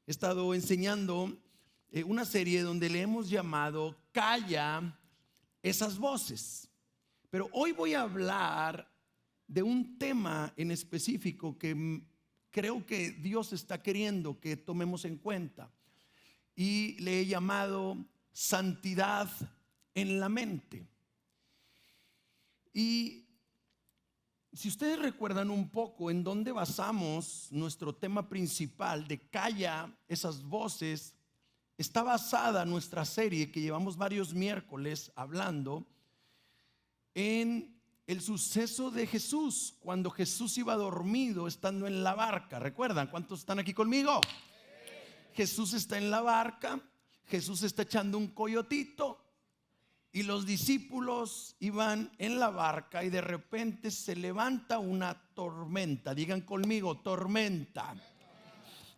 he estado enseñando una serie donde le hemos llamado Calla esas voces. Pero hoy voy a hablar de un tema en específico que creo que Dios está queriendo que tomemos en cuenta. Y le he llamado santidad en la mente. Y si ustedes recuerdan un poco en dónde basamos nuestro tema principal de Calla esas voces, está basada nuestra serie que llevamos varios miércoles hablando en el suceso de Jesús, cuando Jesús iba dormido estando en la barca. ¿Recuerdan? ¿Cuántos están aquí conmigo? Jesús está en la barca, Jesús está echando un coyotito y los discípulos iban en la barca y de repente se levanta una tormenta. Digan conmigo, tormenta.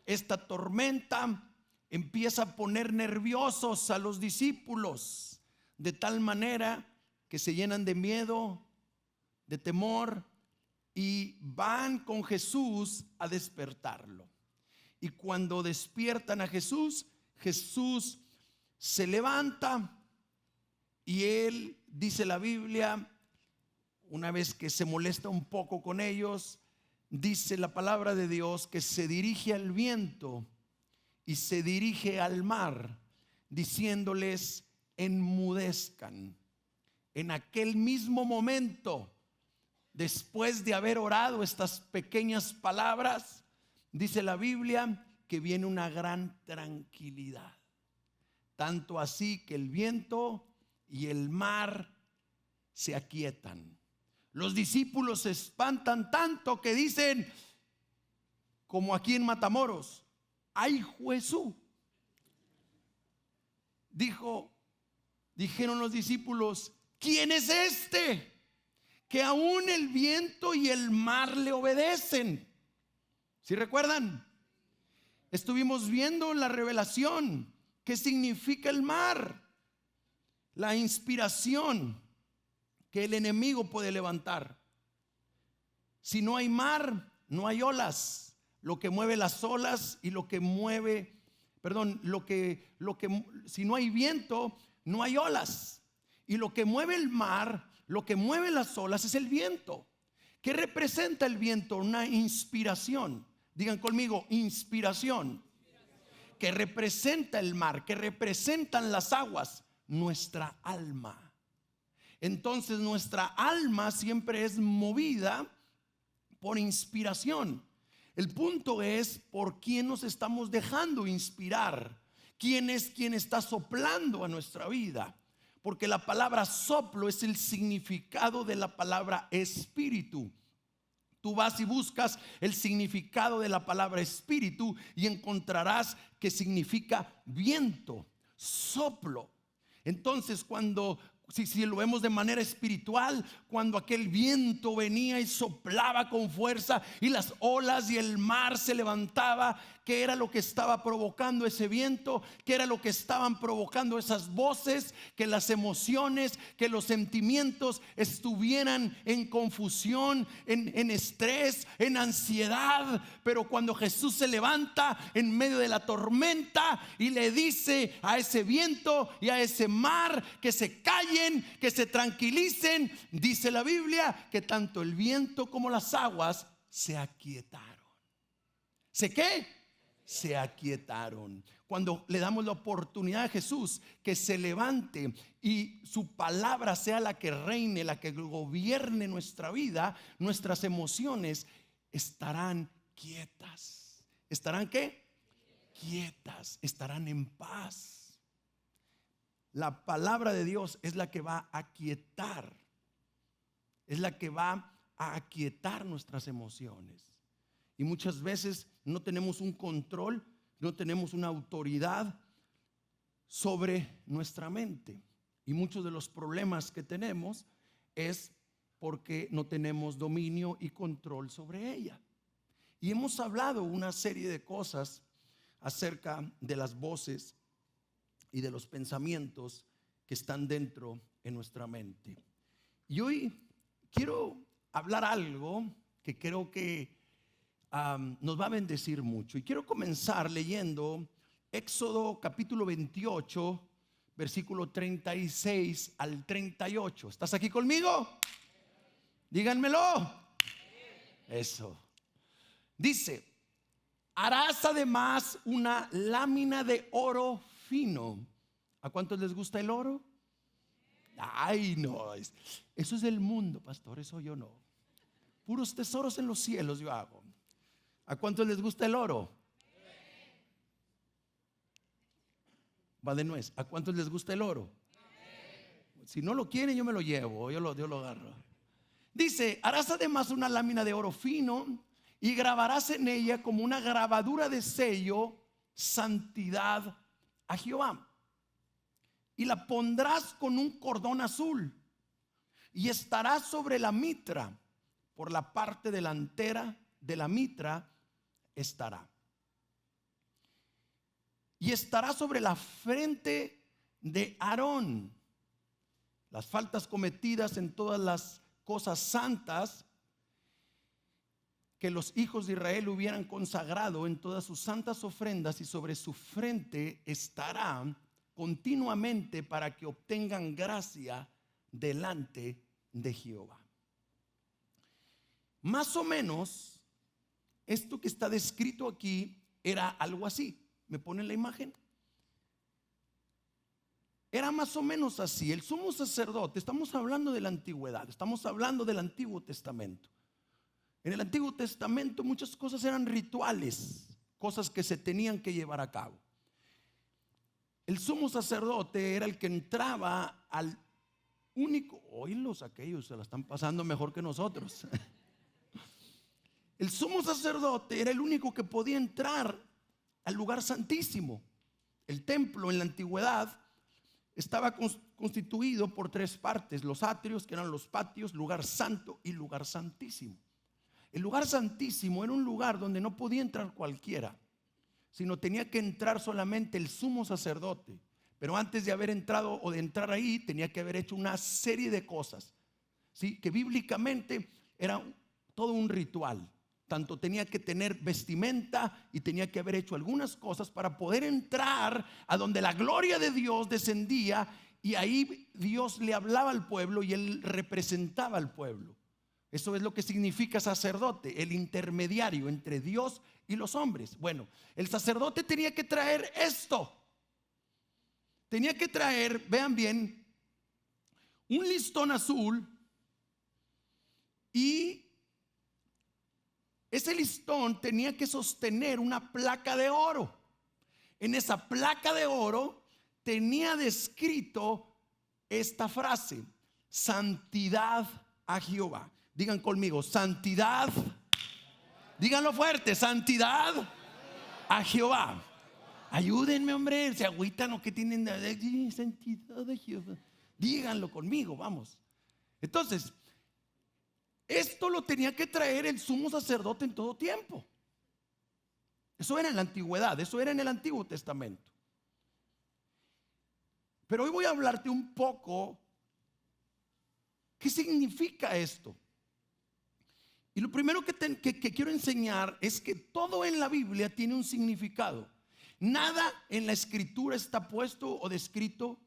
Esta tormenta empieza a poner nerviosos a los discípulos de tal manera que se llenan de miedo, de temor y van con Jesús a despertarlo. Y cuando despiertan a Jesús, Jesús se levanta y él, dice la Biblia, una vez que se molesta un poco con ellos, dice la palabra de Dios que se dirige al viento y se dirige al mar, diciéndoles: enmudezcan. En aquel mismo momento, después de haber orado estas pequeñas palabras, dice la Biblia que viene una gran tranquilidad. Tanto así que el viento y el mar se aquietan. Los discípulos se espantan tanto que dicen, como aquí en Matamoros: ¡ay, Jesús! Dijeron los discípulos: ¿quién es este que aún el viento y el mar le obedecen? ¿Sí recuerdan? Estuvimos viendo la revelación. ¿Qué significa el mar? La inspiración que el enemigo puede levantar. Si no hay mar, no hay olas. Lo que mueve las olas y si no hay viento, no hay olas. Y lo que mueve el mar, lo que mueve las olas es el viento. ¿Qué representa el viento? Una inspiración. Digan conmigo, inspiración. ¿Qué representa el mar? ¿Qué representan las aguas? Nuestra alma. Entonces nuestra alma siempre es movida por inspiración. El punto es por quién nos estamos dejando inspirar. ¿Quién es quien está soplando a nuestra vida? Porque la palabra soplo es el significado de la palabra espíritu. Tú vas y buscas el significado de la palabra espíritu y encontrarás que significa viento, soplo. Entonces si lo vemos de manera espiritual, cuando aquel viento venía y soplaba con fuerza y las olas y el mar se levantaba, ¿qué era lo que estaba provocando ese viento? ¿Qué era lo que estaban provocando esas voces? Que las emociones, que los sentimientos estuvieran en confusión, en estrés, en ansiedad. Pero cuando Jesús se levanta en medio de la tormenta y le dice a ese viento y a ese mar que se callen, que se tranquilicen, dice la Biblia que tanto el viento como las aguas se aquietaron. ¿Se qué? Se aquietaron. Cuando le damos la oportunidad a Jesús que se levante y su palabra sea la que reine, la que gobierne nuestra vida, nuestras emociones estarán quietas. ¿Estarán qué? Quietas, estarán en paz. La palabra de Dios es la que va a aquietar, es la que va a aquietar nuestras emociones. Y muchas veces no tenemos un control, no tenemos una autoridad sobre nuestra mente. Y muchos de los problemas que tenemos es porque no tenemos dominio y control sobre ella. Y hemos hablado una serie de cosas acerca de las voces y de los pensamientos que están dentro en nuestra mente. Y hoy quiero hablar algo que creo que nos va a bendecir mucho. Y quiero comenzar leyendo Éxodo capítulo 28, versículo 36 al 38. ¿Estás aquí conmigo? Díganmelo. Eso. Dice: harás además una lámina de oro fino. ¿A cuántos les gusta el oro? Ay, no, eso es del mundo, pastor, eso yo no. Puros tesoros en los cielos yo hago. ¿A cuántos les gusta el oro? Va de nuez. ¿A cuántos les gusta el oro? Si no lo quieren, yo me lo llevo, yo lo agarro. Dice: harás además una lámina de oro fino y grabarás en ella como una grabadura de sello, santidad a Jehová. Y la pondrás con un cordón azul y estará sobre la mitra. Por la parte delantera de la mitra estará. Y estará sobre la frente de Aarón. Las faltas cometidas en todas las cosas santas que los hijos de Israel hubieran consagrado en todas sus santas ofrendas, y sobre su frente estará continuamente para que obtengan gracia delante de Jehová. Más o menos esto que está descrito aquí era algo así. ¿Me ponen la imagen? Era más o menos así. El sumo sacerdote, estamos hablando de la antigüedad, estamos hablando del Antiguo Testamento. En el Antiguo Testamento muchas cosas eran rituales, cosas que se tenían que llevar a cabo. El sumo sacerdote era el que entraba al único, oílos, aquellos se la están pasando mejor que nosotros. El sumo sacerdote era el único que podía entrar al lugar santísimo. El templo en la antigüedad estaba constituido por tres partes: los atrios, que eran los patios, lugar santo y lugar santísimo. El lugar santísimo era un lugar donde no podía entrar cualquiera, sino tenía que entrar solamente el sumo sacerdote. Pero antes de haber entrado o de entrar ahí, tenía que haber hecho una serie de cosas, ¿sí? Que bíblicamente era todo un ritual. Tanto tenía que tener vestimenta y tenía que haber hecho algunas cosas para poder entrar a donde la gloria de Dios descendía, y ahí Dios le hablaba al pueblo y él representaba al pueblo. Eso es lo que significa sacerdote, el intermediario entre Dios y los hombres. Bueno, el sacerdote tenía que traer esto. Tenía que traer, vean bien, un listón azul, y ese listón tenía que sostener una placa de oro. En esa placa de oro tenía descrito esta frase: santidad a Jehová. Digan conmigo: santidad. Díganlo fuerte: santidad a Jehová. Ayúdenme, hombre, se agüitan o que tienen santidad de Jehová. Díganlo conmigo, vamos. Entonces, esto lo tenía que traer el sumo sacerdote en todo tiempo. Eso era en la antigüedad, eso era en el Antiguo Testamento. Pero hoy voy a hablarte un poco qué significa esto. Y lo primero que quiero enseñar es que todo en la Biblia tiene un significado. Nada en la escritura está puesto o descrito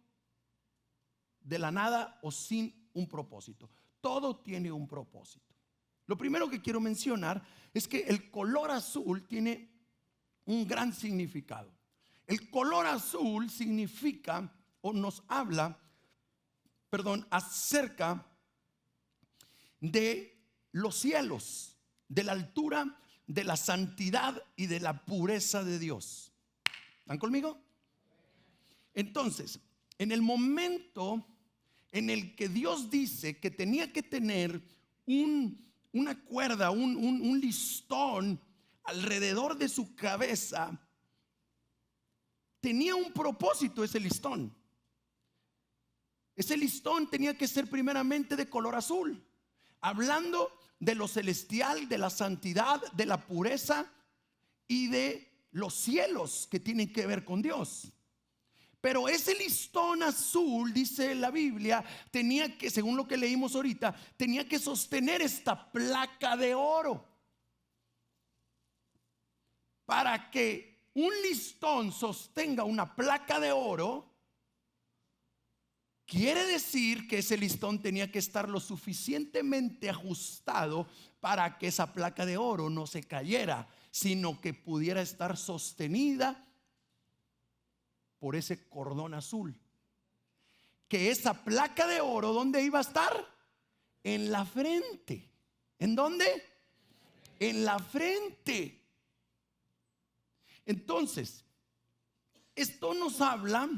de la nada o sin un propósito. Todo tiene un propósito. Lo primero que quiero mencionar es que el color azul tiene un gran significado. El color azul significa o nos habla, acerca de los cielos, de la altura, de la santidad y de la pureza de Dios. ¿Están conmigo? Entonces, en el momento en el que Dios dice que tenía que tener una cuerda, un listón alrededor de su cabeza, tenía un propósito ese listón. Ese listón tenía que ser primeramente de color azul, hablando de lo celestial, de la santidad, de la pureza y de los cielos que tienen que ver con Dios. Pero ese listón azul, dice la Biblia, tenía que, según lo que leímos ahorita, tenía que sostener esta placa de oro. para que un listón sostenga una placa de oro, quiere decir que ese listón tenía que estar lo suficientemente ajustado para que esa placa de oro no se cayera, sino que pudiera estar sostenida por ese cordón azul. Que esa placa de oro, ¿dónde iba a estar? En la frente. ¿En dónde? En la frente. Entonces, esto nos habla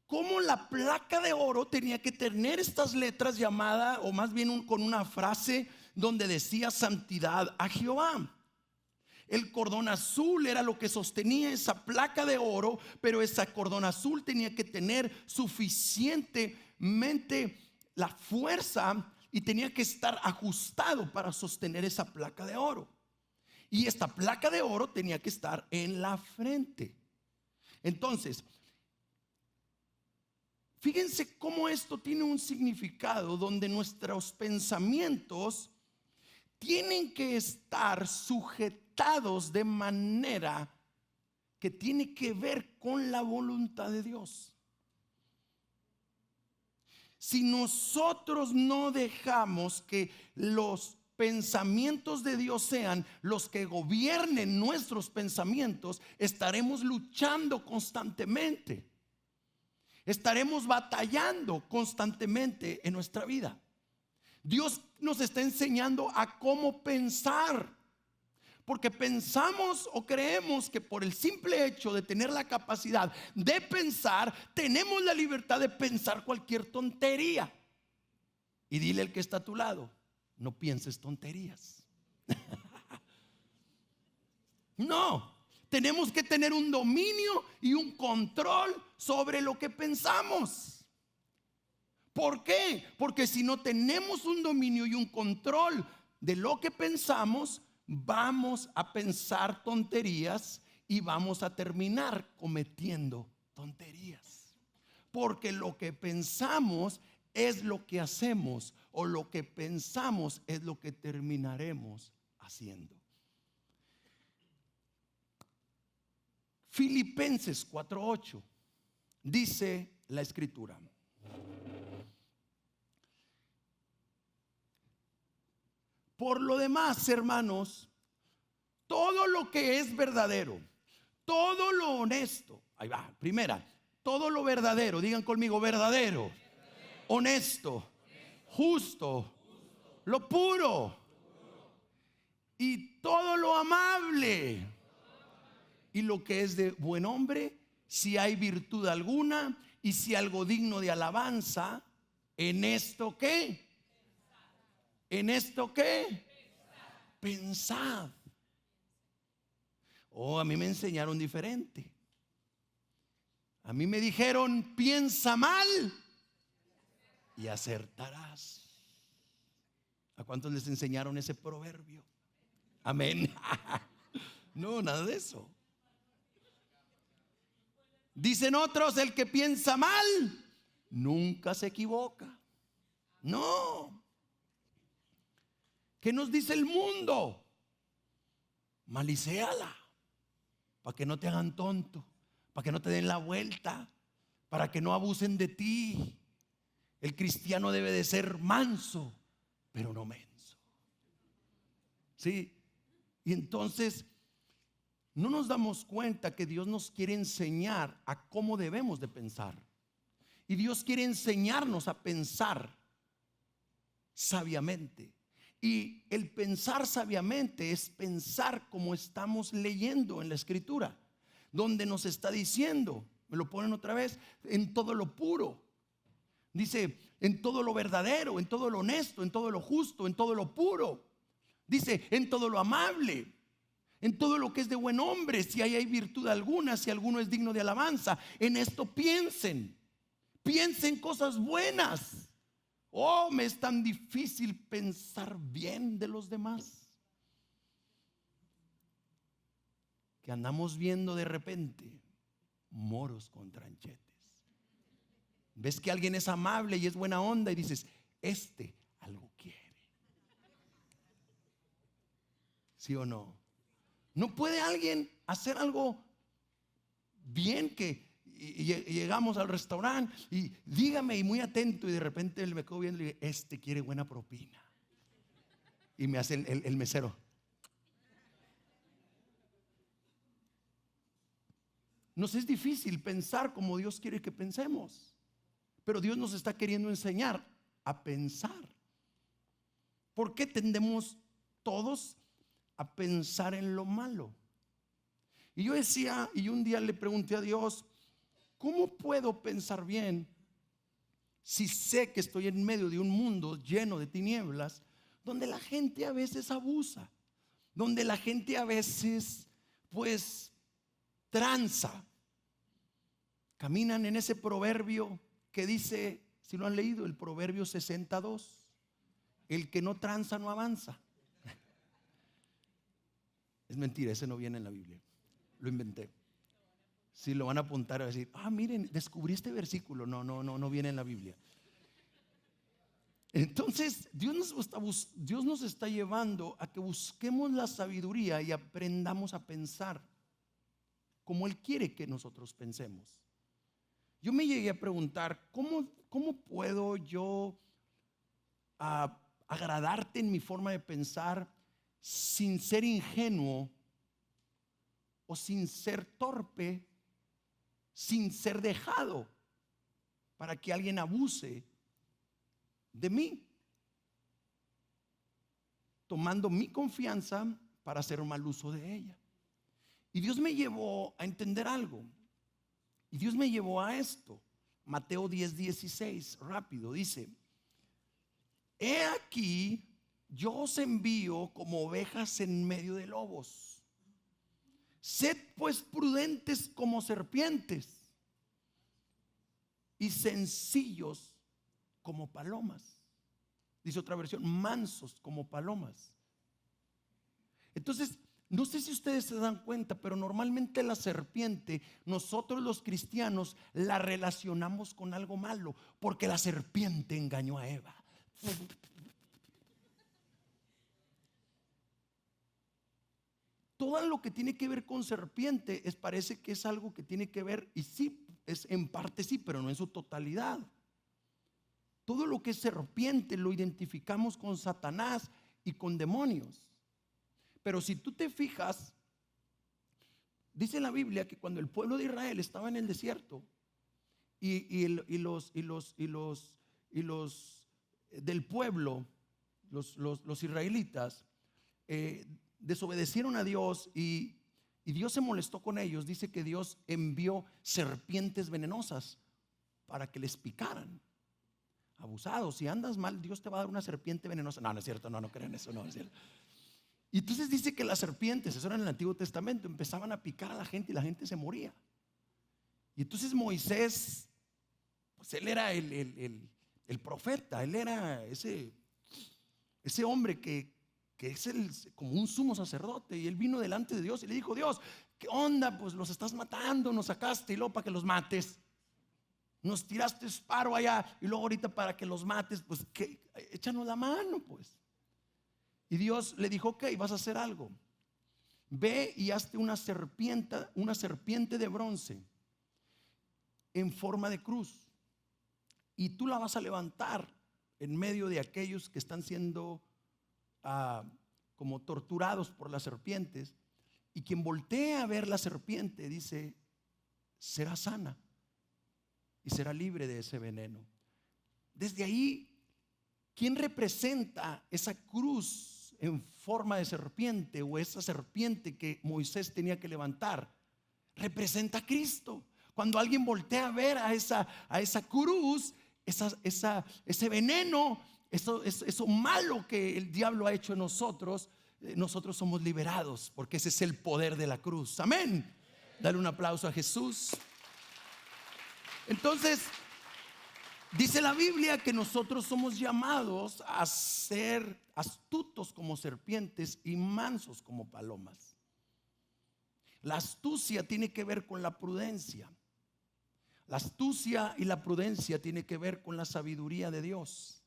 cómo la placa de oro tenía que tener estas letras llamadas, o más bien con una frase donde decía santidad a Jehová. El cordón azul era lo que sostenía esa placa de oro, pero ese cordón azul tenía que tener suficientemente la fuerza y tenía que estar ajustado para sostener esa placa de oro. Y esta placa de oro tenía que estar en la frente. Entonces, fíjense cómo esto tiene un significado donde nuestros pensamientos tienen que estar sujetados de manera que tiene que ver con la voluntad de Dios. Si nosotros no dejamos que los pensamientos de Dios sean los que gobiernen nuestros pensamientos, estaremos luchando constantemente. Estaremos batallando constantemente en nuestra vida. Dios nos está enseñando a cómo pensar, porque pensamos o creemos que por el simple hecho de tener la capacidad de pensar, tenemos la libertad de pensar cualquier tontería. Y dile al que está a tu lado: no pienses tonterías. No, tenemos que tener un dominio y un control sobre lo que pensamos. ¿Por qué? Porque si no tenemos un dominio y un control de lo que pensamos, vamos a pensar tonterías y vamos a terminar cometiendo tonterías. Porque lo que pensamos es lo que hacemos, o lo que pensamos es lo que terminaremos haciendo. Filipenses 4:8 dice la escritura: por lo demás, hermanos, todo lo que es verdadero, todo lo honesto, ahí va, primera, todo lo verdadero, digan conmigo: verdadero, honesto, justo, lo puro y todo lo amable, y lo que es de buen hombre, si hay virtud alguna y si algo digno de alabanza, ¿en esto qué? ¿En esto qué? Pensad. Oh, a mí me enseñaron diferente. A mí me dijeron: piensa mal y acertarás. ¿A cuántos les enseñaron ese proverbio? Amén. No, nada de eso. Dicen otros: el que piensa mal nunca se equivoca. No. ¿Qué nos dice el mundo? Malicéala, para que no te hagan tonto, para que no te den la vuelta, para que no abusen de ti. El cristiano debe de ser manso, pero no menso. ¿Sí? Y entonces no nos damos cuenta que Dios nos quiere enseñar a cómo debemos de pensar. Y Dios quiere enseñarnos a pensar sabiamente. Y el pensar sabiamente es pensar como estamos leyendo en la escritura, donde nos está diciendo, me lo ponen otra vez, en todo lo puro. Dice: en todo lo verdadero, en todo lo honesto, en todo lo justo, en todo lo puro. Dice: en todo lo amable, en todo lo que es de buen hombre, si hay virtud alguna, si alguno es digno de alabanza, en esto piensen. Piensen cosas buenas. Oh, me es tan difícil pensar bien de los demás, que andamos viendo de repente moros con tranchetes. Ves que alguien es amable y es buena onda y dices: algo quiere. ¿Sí o no? ¿No puede alguien hacer algo bien y llegamos al restaurante y dígame, y muy atento, y de repente él me quedo viendo y le digo, quiere buena propina? Y me hace el mesero. Nos es difícil pensar como Dios quiere que pensemos, pero Dios nos está queriendo enseñar a pensar. ¿Por qué tendemos todos a pensar en lo malo? Y yo decía, y un día le pregunté a Dios, ¿cómo puedo pensar bien si sé que estoy en medio de un mundo lleno de tinieblas, donde la gente a veces abusa, donde la gente a veces pues tranza? Caminan en ese proverbio que dice, si lo han leído, el proverbio 62, el que no tranza no avanza. Es mentira, ese no viene en la Biblia, lo inventé. Si lo van a apuntar a decir, miren, descubrí este versículo. No viene en la Biblia. Entonces Dios nos está llevando a que busquemos la sabiduría y aprendamos a pensar como Él quiere que nosotros pensemos. Yo me llegué a preguntar, ¿cómo puedo yo agradarte en mi forma de pensar sin ser ingenuo o sin ser torpe, sin ser dejado para que alguien abuse de mí, tomando mi confianza para hacer mal uso de ella? Y Dios me llevó a entender algo. Y Dios me llevó a esto. Mateo 10:16, rápido, dice: he aquí, yo os envío como ovejas en medio de lobos. Sed pues prudentes como serpientes y sencillos como palomas. Dice otra versión, mansos como palomas. Entonces, no sé si ustedes se dan cuenta, pero normalmente la serpiente, nosotros los cristianos la relacionamos con algo malo, porque la serpiente engañó a Eva. Todo lo que tiene que ver con serpiente parece que es algo que tiene que ver, y sí, es en parte sí, pero no en su totalidad. Todo lo que es serpiente lo identificamos con Satanás y con demonios. Pero si tú te fijas, dice la Biblia que cuando el pueblo de Israel estaba en el desierto y los del pueblo, los israelitas, desobedecieron a Dios y Dios se molestó con ellos. Dice que Dios envió serpientes venenosas para que les picaran. Abusados, si andas mal, Dios te va a dar una serpiente venenosa. No es cierto, no crean eso, no es cierto. Y entonces dice que las serpientes, eso era en el Antiguo Testamento, empezaban a picar a la gente y la gente se moría. Y entonces Moisés, pues él era el profeta, él era ese hombre que es como un sumo sacerdote. Y él vino delante de Dios y le dijo: Dios, ¿qué onda? Pues los estás matando, nos sacaste y luego para que los mates. Nos tiraste paro allá y luego ahorita para que los mates, pues échanos la mano, pues. Y Dios le dijo: ok, vas a hacer algo. Ve y hazte una serpiente de bronce en forma de cruz, y tú la vas a levantar en medio de aquellos que están siendo como torturados por las serpientes, y quien voltee a ver la serpiente, dice, será sana y será libre de ese veneno. Desde ahí, ¿quién representa esa cruz en forma de serpiente, o esa serpiente que Moisés tenía que levantar? Representa a Cristo. Cuando alguien voltea a ver a esa cruz, ese veneno, eso malo que el diablo ha hecho en nosotros, nosotros somos liberados, porque ese es el poder de la cruz. Amén. Dale un aplauso a Jesús. Entonces, dice la Biblia que nosotros somos llamados a ser astutos como serpientes y mansos como palomas. La astucia tiene que ver con la prudencia. La astucia y la prudencia tiene que ver con la sabiduría de Dios.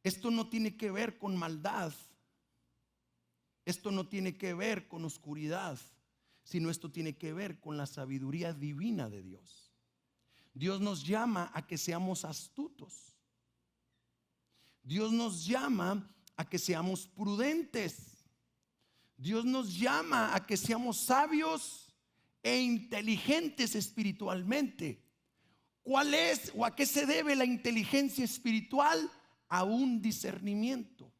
Esto no tiene que ver con maldad. Esto no tiene que ver con oscuridad, sino esto tiene que ver con la sabiduría divina de Dios. Dios nos llama a que seamos astutos. Dios nos llama a que seamos prudentes. Dios nos llama a que seamos sabios e inteligentes espiritualmente. ¿Cuál es o a qué se debe la inteligencia espiritual? A un discernimiento.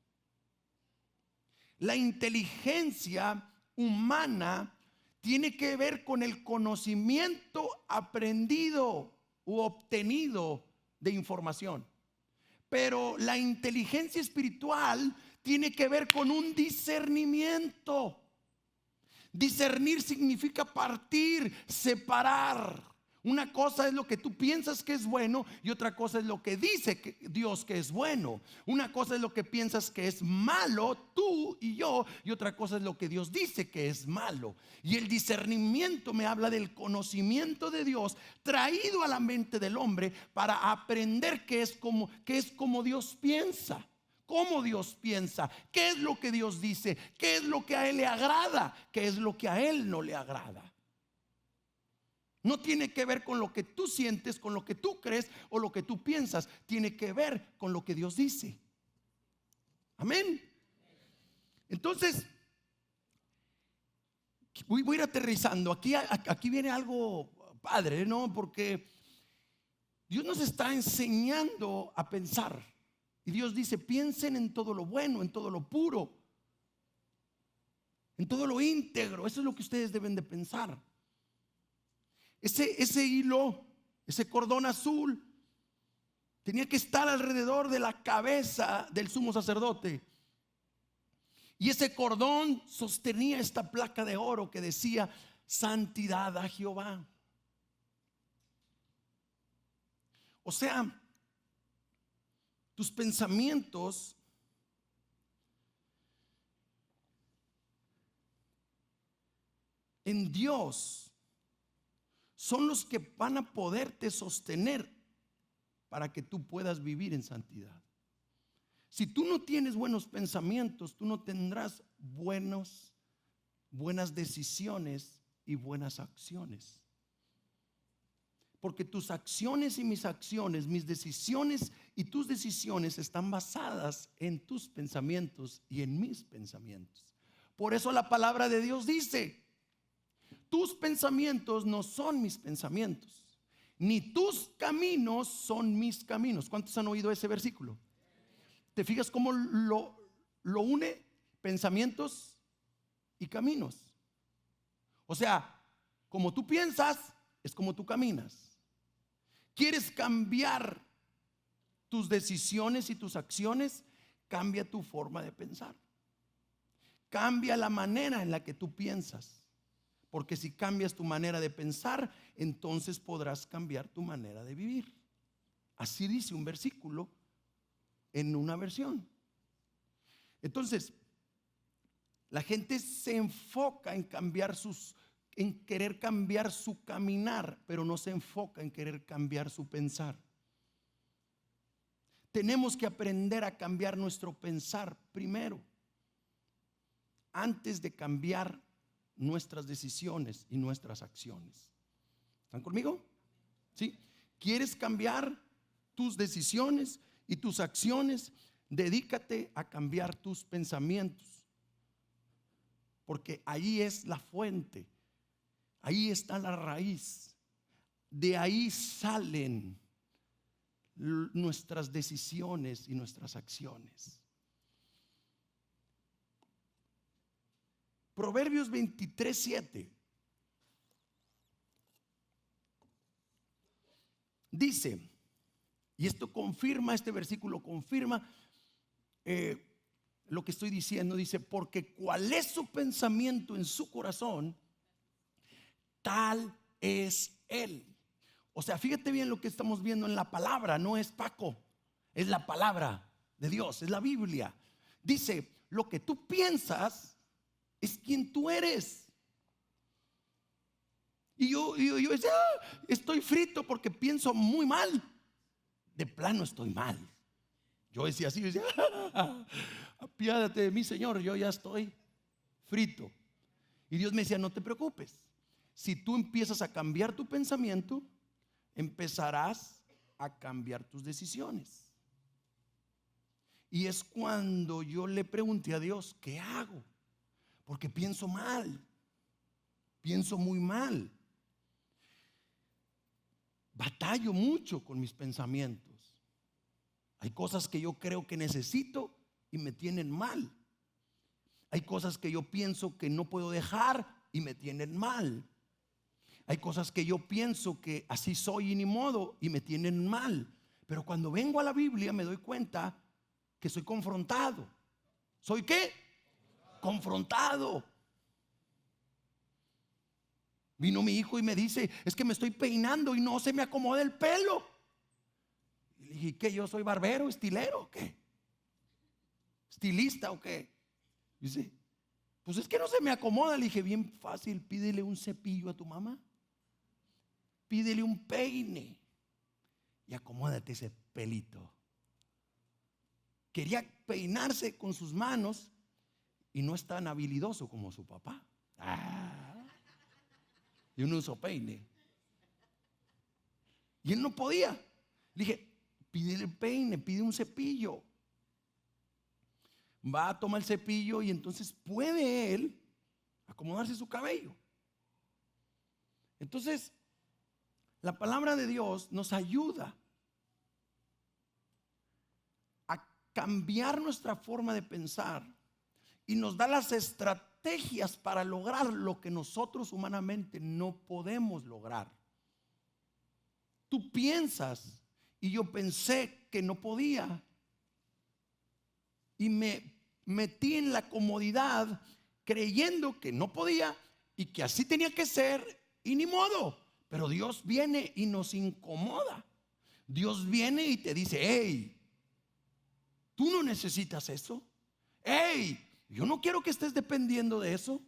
La inteligencia humana tiene que ver con el conocimiento aprendido u obtenido de información. Pero la inteligencia espiritual tiene que ver con un discernimiento. Discernir significa partir, separar. Una cosa es lo que tú piensas que es bueno y otra cosa es lo que dice Dios que es bueno. Una cosa es lo que piensas que es malo, tú y yo, y otra cosa es lo que Dios dice que es malo. Y el discernimiento me habla del conocimiento de Dios traído a la mente del hombre para aprender qué es como Dios piensa. Cómo Dios piensa, qué es lo que Dios dice, qué es lo que a Él le agrada, qué es lo que a Él no le agrada. No tiene que ver con lo que tú sientes, con lo que tú crees o lo que tú piensas. Tiene que ver con lo que Dios dice. Amén. Entonces, voy a ir aterrizando. Aquí viene algo padre, ¿no? Porque Dios nos está enseñando a pensar. Y Dios dice, piensen en todo lo bueno, en todo lo puro, en todo lo íntegro. Eso es lo que ustedes deben de pensar. Ese hilo, ese cordón azul, tenía que estar alrededor de la cabeza del sumo sacerdote. Y ese cordón sostenía esta placa de oro que decía, santidad a Jehová. O sea, tus pensamientos en Dios son los que van a poderte sostener para que tú puedas vivir en santidad. Si tú no tienes buenos pensamientos, tú no tendrás buenas decisiones y buenas acciones. Porque tus acciones y mis acciones, mis decisiones y tus decisiones están basadas en tus pensamientos y en mis pensamientos. Por eso la palabra de Dios dice, tus pensamientos no son mis pensamientos, ni tus caminos son mis caminos. ¿Cuántos han oído ese versículo? ¿Te fijas cómo lo une? Pensamientos y caminos. O sea, como tú piensas, es como tú caminas. ¿Quieres cambiar tus decisiones y tus acciones? Cambia tu forma de pensar. Cambia la manera en la que tú piensas. Porque si cambias tu manera de pensar, entonces podrás cambiar tu manera de vivir. Así dice un versículo en una versión. Entonces, la gente se enfoca en querer cambiar su caminar, pero no se enfoca en querer cambiar su pensar. Tenemos que aprender a cambiar nuestro pensar primero, antes de cambiar nuestras decisiones y nuestras acciones. ¿Están conmigo? ¿Sí? ¿Quieres cambiar tus decisiones y tus acciones? Dedícate a cambiar tus pensamientos, porque ahí es la fuente, ahí está la raíz, de ahí salen nuestras decisiones y nuestras acciones. Proverbios 23:7 dice, y esto confirma, este versículo confirma lo que estoy diciendo. Dice, porque cuál es su pensamiento en su corazón, tal es él. O sea, fíjate bien lo que estamos viendo en la palabra. No es Paco, es la palabra de Dios, es la Biblia. Dice, lo que tú piensas es quien tú eres. Y yo decía, estoy frito porque pienso muy mal. De plano estoy mal. Yo decía así, yo decía, apiádate de mí, Señor, yo ya estoy frito. Y Dios me decía, no te preocupes. Si tú empiezas a cambiar tu pensamiento, empezarás a cambiar tus decisiones. Y es cuando yo le pregunté a Dios, ¿qué hago? Porque pienso mal, pienso muy mal. Batallo mucho con mis pensamientos. Hay cosas que yo creo que necesito y me tienen mal. Hay cosas que yo pienso que no puedo dejar y me tienen mal. Hay cosas que yo pienso que así soy y ni modo y me tienen mal. Pero cuando vengo a la Biblia me doy cuenta que soy confrontado. ¿Soy qué? Confrontado. Vino mi hijo y me dice, es que me estoy peinando y no se me acomoda el pelo. Y le dije, ¿qué? ¿Yo soy barbero, estilero o qué? ¿Estilista o qué? Dice, pues es que no se me acomoda. Le dije, bien fácil, pídele un cepillo a tu mamá. Pídele un peine y acomódate ese pelito. Quería peinarse con sus manos y no es tan habilidoso como su papá. Yo no uso peine. Y él no podía. Le dije, pídele peine, pide un cepillo. Va a tomar el cepillo y entonces puede él acomodarse su cabello. Entonces, la palabra de Dios nos ayuda a cambiar nuestra forma de pensar y nos da las estrategias para lograr lo que nosotros humanamente no podemos lograr. Tú piensas y yo pensé que no podía y me metí en la comodidad creyendo que no podía y que así tenía que ser y ni modo. Pero Dios viene y nos incomoda. Dios viene y te dice, hey, tú no necesitas eso. Hey, yo no quiero que estés dependiendo de eso.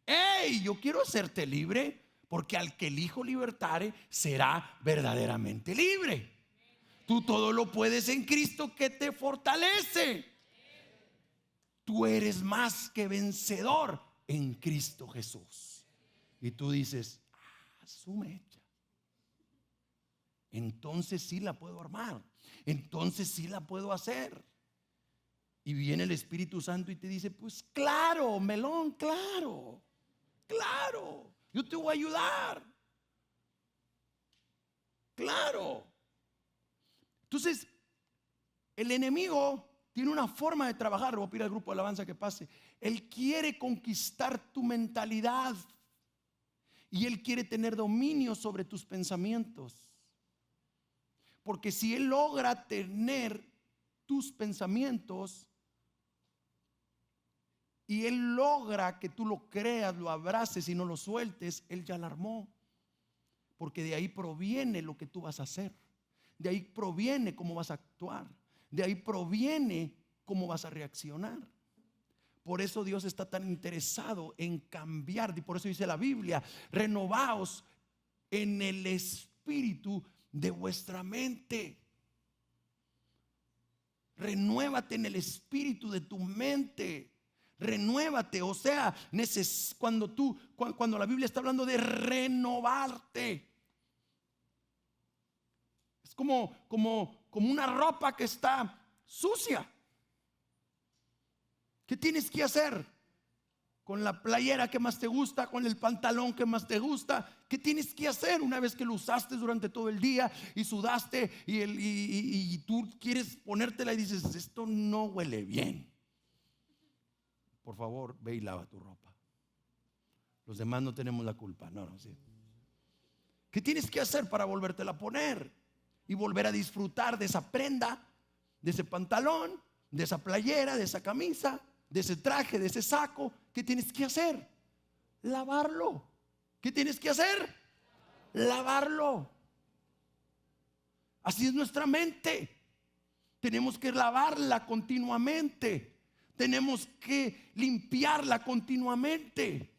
Hey, yo quiero hacerte libre, porque al que el Hijo libertare será verdaderamente libre. Tú todo lo puedes en Cristo que te fortalece. Tú eres más que vencedor en Cristo Jesús. Y tú dices, su mecha. Entonces sí la puedo armar. Entonces sí la puedo hacer. Y viene el Espíritu Santo y te dice, pues claro, melón, claro, claro, yo te voy a ayudar. Claro. Entonces, el enemigo tiene una forma de trabajar. Le voy a pedir al grupo de alabanza que pase. Él quiere conquistar tu mentalidad. Y él quiere tener dominio sobre tus pensamientos. Porque si él logra tener tus pensamientos y él logra que tú lo creas, lo abraces y no lo sueltes, él ya la armó. Porque de ahí proviene lo que tú vas a hacer. De ahí proviene cómo vas a actuar. De ahí proviene cómo vas a reaccionar. Por eso Dios está tan interesado en cambiar. Y por eso dice la Biblia, renovaos en el espíritu de vuestra mente. Renuévate en el espíritu de tu mente. Renuévate, o sea, cuando la Biblia está hablando de renovarte, es como una ropa que está sucia. ¿Qué tienes que hacer? Con la playera que más te gusta, con el pantalón que más te gusta, ¿qué tienes que hacer una vez que lo usaste durante todo el día y sudaste y tú quieres ponértela y dices, esto no huele bien? Por favor, ve y lava tu ropa. Los demás no tenemos la culpa. No, sí. ¿Qué tienes que hacer para volvértela a poner y volver a disfrutar de esa prenda, de ese pantalón, de esa playera, de esa camisa, de ese traje, de ese saco? ¿Qué tienes que hacer? Lavarlo. ¿Qué tienes que hacer? Lavarlo. Así es nuestra mente. Tenemos que lavarla continuamente. Tenemos que limpiarla continuamente.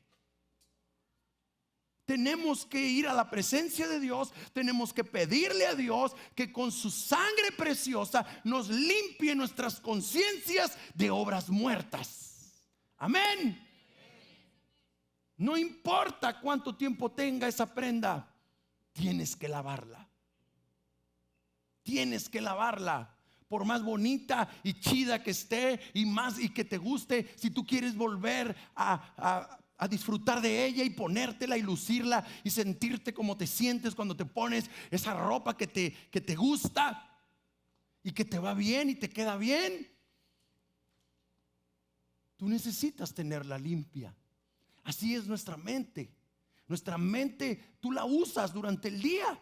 Tenemos que ir a la presencia de Dios. Tenemos que pedirle a Dios que con su sangre preciosa nos limpie nuestras conciencias de obras muertas. Amén. No importa cuánto tiempo tenga esa prenda, tienes que lavarla. Tienes que lavarla. Por más bonita y chida que esté y que te guste, si tú quieres volver a disfrutar de ella y ponértela y lucirla y sentirte como te sientes cuando te pones esa ropa que te gusta y que te va bien y te queda bien, tú necesitas tenerla limpia. Así es nuestra mente. Nuestra mente tú la usas durante el día.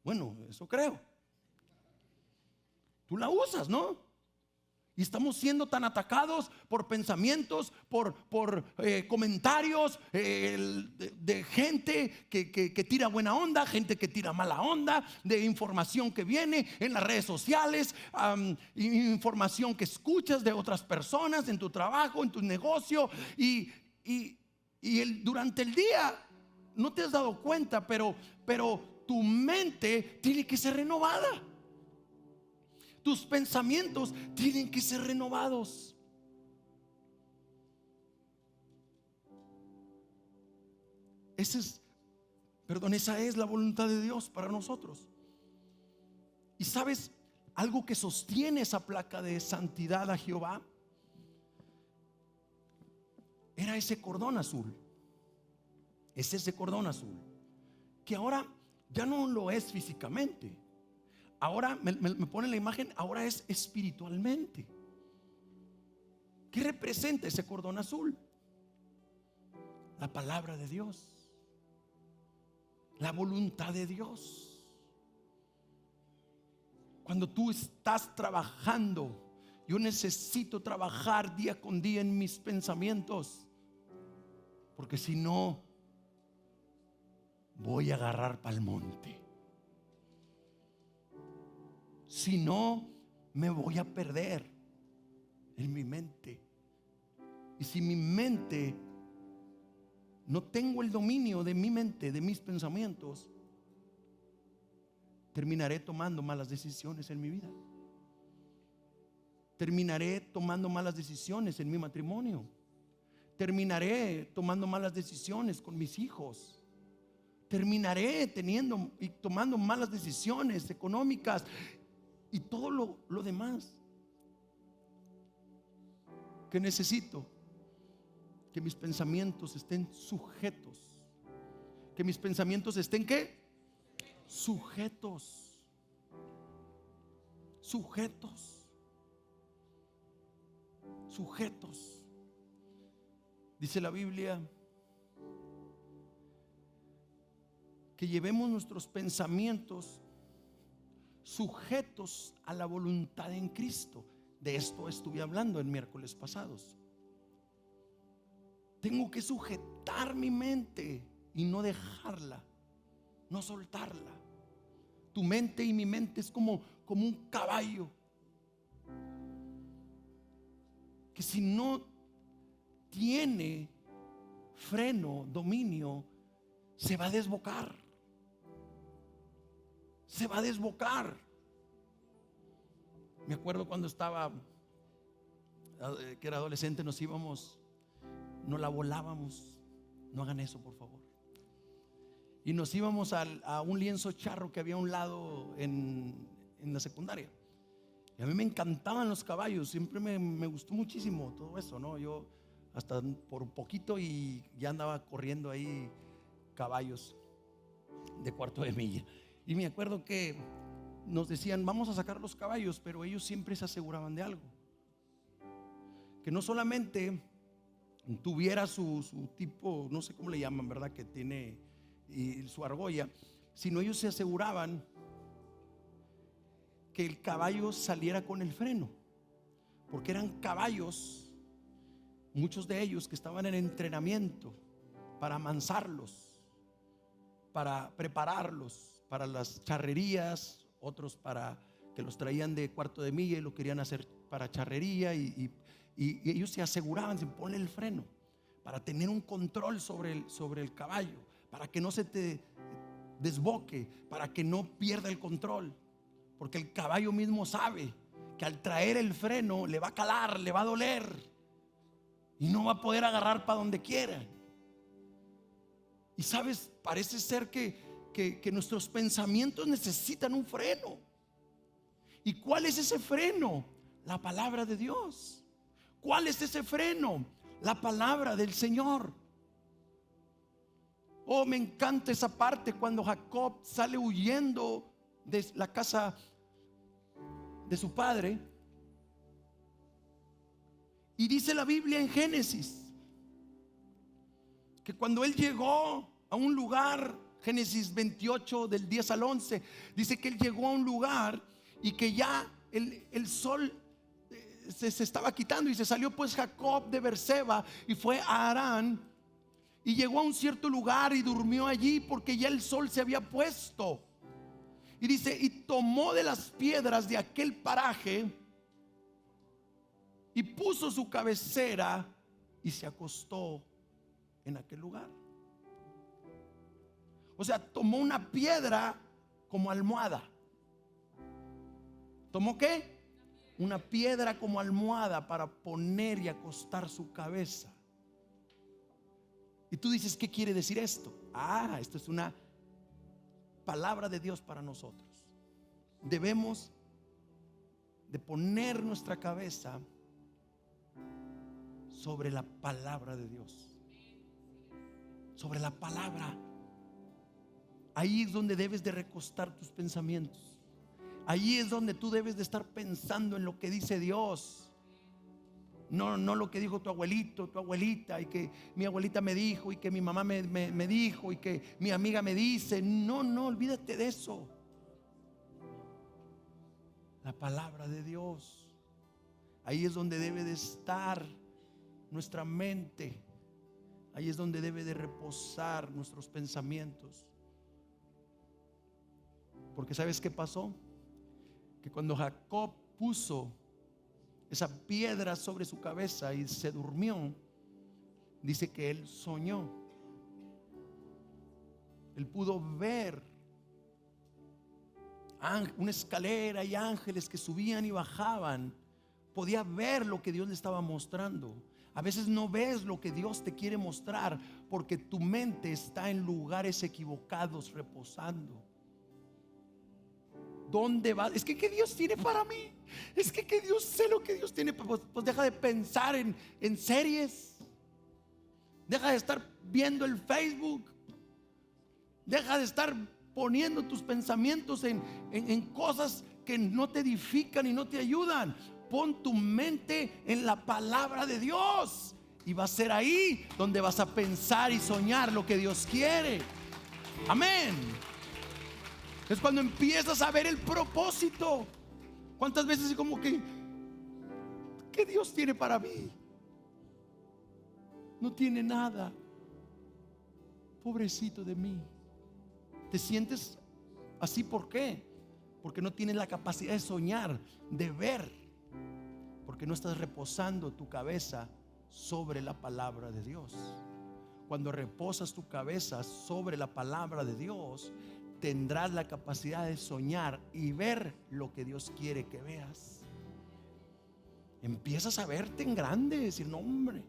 Bueno, eso creo. Tú la usas, ¿no? Y estamos siendo tan atacados por pensamientos, por comentarios de gente que tira buena onda, gente que tira mala onda, de información que viene en las redes sociales, información que escuchas de otras personas en tu trabajo, en tu negocio. Durante el día no te has dado cuenta, pero tu mente tiene que ser renovada. Tus pensamientos tienen que ser renovados. Esa es la voluntad de Dios para nosotros. Y sabes, algo que sostiene esa placa de santidad a Jehová era ese cordón azul. Es ese cordón azul que ahora ya no lo es físicamente. Ahora me pone la imagen, ahora es espiritualmente. ¿Qué representa ese cordón azul? La palabra de Dios, la voluntad de Dios. Cuando tú estás trabajando, yo necesito trabajar día con día en mis pensamientos, porque si no, voy a agarrar pa'l monte. Si no, me voy a perder en mi mente. Y si mi mente, no tengo el dominio de mi mente, de mis pensamientos, terminaré tomando malas decisiones en mi vida. Terminaré tomando malas decisiones en mi matrimonio. Terminaré tomando malas decisiones con mis hijos. Terminaré teniendo y tomando malas decisiones económicas y todo lo demás. ¿Qué necesito? Que mis pensamientos estén sujetos. Que mis pensamientos estén ¿qué? Sujetos. Sujetos. Sujetos. Dice la Biblia que llevemos nuestros pensamientos sujetos a la voluntad en Cristo. De esto estuve hablando en miércoles pasados. Tengo que sujetar mi mente y no dejarla, no soltarla. Tu mente y mi mente es como un caballo que si no tiene freno, dominio, se va a desbocar. Se va a desbocar. Me acuerdo cuando estaba, que era adolescente, nos la volábamos. No hagan eso, por favor. Y nos íbamos a un lienzo charro que había a un lado en la secundaria. Y a mí me encantaban los caballos. Siempre me gustó muchísimo todo eso, ¿no? Yo hasta por poquito y ya andaba corriendo ahí caballos de cuarto de milla. Y me acuerdo que nos decían, vamos a sacar los caballos, pero ellos siempre se aseguraban de algo. Que no solamente tuviera su tipo, no sé cómo le llaman, ¿verdad? Que tiene su argolla, sino ellos se aseguraban que el caballo saliera con el freno. Porque eran caballos, muchos de ellos que estaban en entrenamiento para amansarlos, para prepararlos para las charrerías, otros para que los traían de cuarto de milla y lo querían hacer para charrería y ellos se aseguraban sin poner el freno para tener un control sobre el caballo, para que no se te desboque, para que no pierda el control, porque el caballo mismo sabe que al traer el freno le va a calar, le va a doler y no va a poder agarrar para donde quiera. Y sabes, parece ser que nuestros pensamientos necesitan un freno. ¿Y cuál es ese freno? La palabra de Dios. ¿Cuál es ese freno? La palabra del Señor. Oh, me encanta esa parte cuando Jacob sale huyendo de la casa de su padre. Y dice la Biblia en Génesis que cuando él llegó a un lugar, Génesis 28 del 10 al 11, dice que él llegó a un lugar y que ya el sol se estaba quitando, y se salió pues Jacob de Berseba y fue a Harán, y llegó a un cierto lugar y durmió allí porque ya el sol se había puesto. Y dice, y tomó de las piedras de aquel paraje y puso su cabecera y se acostó en aquel lugar. O sea, tomó una piedra como almohada. ¿Tomó qué? Una piedra como almohada para poner y acostar su cabeza. Y tú dices, ¿qué quiere decir esto? Esto es una palabra de Dios para nosotros. Debemos de poner nuestra cabeza sobre la palabra de Dios. Sobre la palabra. Ahí es donde debes de recostar tus pensamientos. Ahí es donde tú debes de estar pensando en lo que dice Dios. No lo que dijo tu abuelito, tu abuelita, y que mi abuelita me dijo, y que mi mamá me dijo, y que mi amiga me dice. No, olvídate de eso. La palabra de Dios. Ahí es donde debe de estar nuestra mente. Ahí es donde debe de reposar nuestros pensamientos. Porque ¿sabes qué pasó? Que cuando Jacob puso esa piedra sobre su cabeza y se durmió, dice que él soñó. Él pudo ver una escalera y ángeles que subían y bajaban. Podía ver lo que Dios le estaba mostrando. A veces no ves lo que Dios te quiere mostrar porque tu mente está en lugares equivocados reposando. ¿Dónde va? Es que ¿qué Dios tiene para mí? Es que Dios, sé lo que Dios tiene. Pues deja de pensar en series. Deja de estar viendo el Facebook. Deja de estar poniendo tus pensamientos en cosas que no te edifican y no te ayudan. Pon tu mente en la palabra de Dios, y va a ser ahí donde vas a pensar y soñar lo que Dios quiere. Amén. Es cuando empiezas a ver el propósito. ¿Cuántas veces es como que ¿qué Dios tiene para mí? No tiene nada. Pobrecito de mí. ¿Te sientes así? ¿Por qué? Porque no tienes la capacidad de soñar, de ver. Porque no estás reposando tu cabeza sobre la palabra de Dios. Cuando reposas tu cabeza sobre la palabra de Dios, tendrás la capacidad de soñar y ver lo que Dios quiere que veas. Empiezas a verte en grande, decir, no, hombre,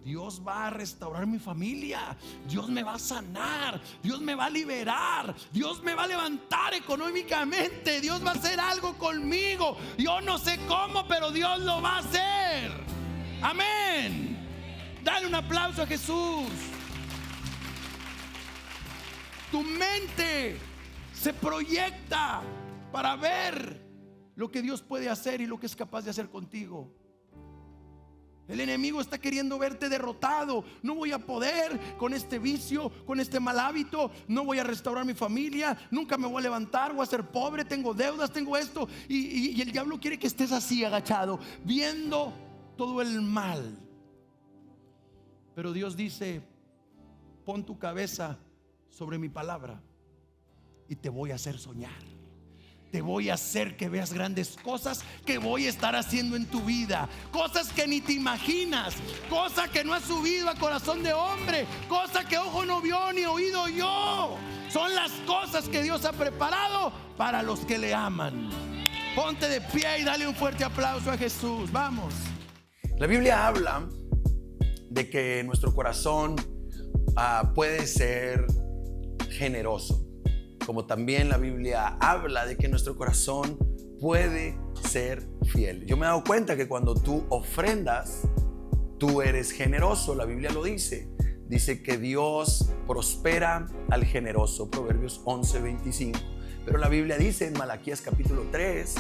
Dios va a restaurar mi familia, Dios me va a sanar, Dios me va a liberar, Dios me va a levantar económicamente, Dios va a hacer algo conmigo. Yo no sé cómo, pero Dios lo va a hacer. Amén. Dale un aplauso a Jesús. Tu mente se proyecta para ver lo que Dios puede hacer y lo que es capaz de hacer contigo. El enemigo está queriendo verte derrotado. No voy a poder con este vicio, con este mal hábito. No voy a restaurar mi familia. Nunca me voy a levantar, voy a ser pobre, tengo deudas, tengo esto. Y el diablo quiere que estés así agachado, viendo todo el mal. Pero Dios dice, pon tu cabeza sobre mi palabra y te voy a hacer soñar. Te voy a hacer que veas grandes cosas que voy a estar haciendo en tu vida. Cosas que ni te imaginas. Cosas que no has subido a corazón de hombre. Cosas que ojo no vio ni oído yo. Son las cosas que Dios ha preparado para los que le aman. Ponte de pie y dale un fuerte aplauso a Jesús. Vamos. La Biblia habla de que nuestro corazón puede ser generoso, como también la Biblia habla de que nuestro corazón puede ser fiel. Yo me he dado cuenta que cuando tú ofrendas, tú eres generoso. La Biblia lo dice. Dice que Dios prospera al generoso, Proverbios 11:25. Pero la Biblia dice en Malaquías capítulo 3,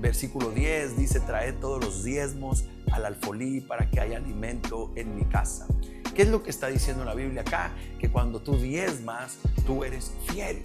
versículo 10, dice: traed todos los diezmos al alfolí para que haya alimento en mi casa. ¿Qué es lo que está diciendo la Biblia acá? Que cuando tú diezmas, tú eres fiel.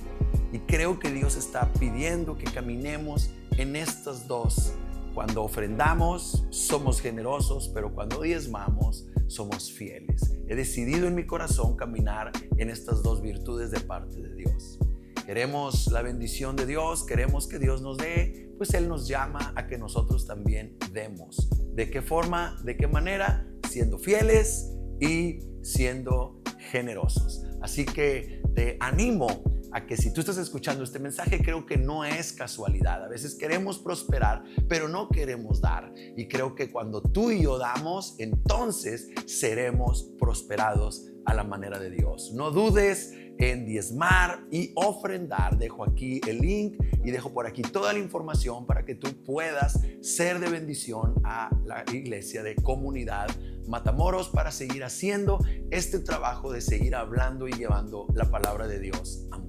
Y creo que Dios está pidiendo que caminemos en estas dos. Cuando ofrendamos, somos generosos, pero cuando diezmamos, somos fieles. He decidido en mi corazón caminar en estas dos virtudes de parte de Dios. Queremos la bendición de Dios, queremos que Dios nos dé, pues Él nos llama a que nosotros también demos. ¿De qué forma? ¿De qué manera? Siendo fieles y siendo generosos. Así que te animo a que si tú estás escuchando este mensaje, creo que no es casualidad. A veces queremos prosperar, pero no queremos dar. Y creo que cuando tú y yo damos, entonces seremos prosperados a la manera de Dios. No dudes en diezmar y ofrendar. Dejo aquí el link y dejo por aquí toda la información para que tú puedas ser de bendición a la iglesia de Comunidad Matamoros, para seguir haciendo este trabajo de seguir hablando y llevando la palabra de Dios a